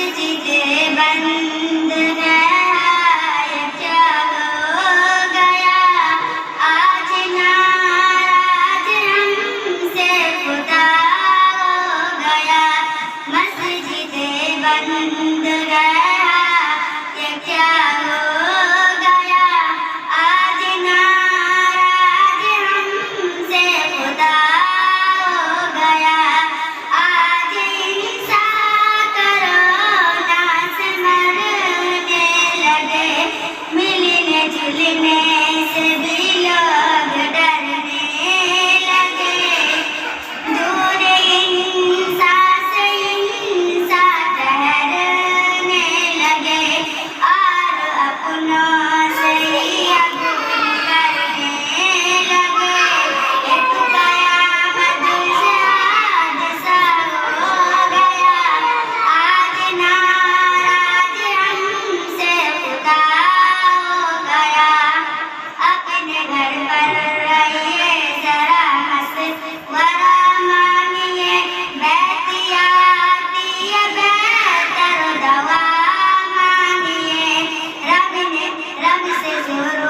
मस्जिदें बंद है, ये क्या हो गया? आज नाराज हमसे खुदा हो गया। मस्जिदें बंद है, ये क्या हो गया? आज नाराज हमसे खुदा हो गया। आज इंसान कोरोना से मरने लगे, मिलने जुलने से भी लोग डरने लगे। दूर इंसान से इंसान ठहरने लगे, और अपनों से ही अगुन करने लगे। एक कयामत से हादसा हो गया। आज नाराज हमसे खुदा हो गया। अपने घर पर रहिए जरा मशवरा मांगिए, बेहतियाती बेहतर दवा मांगिए। रब से जोर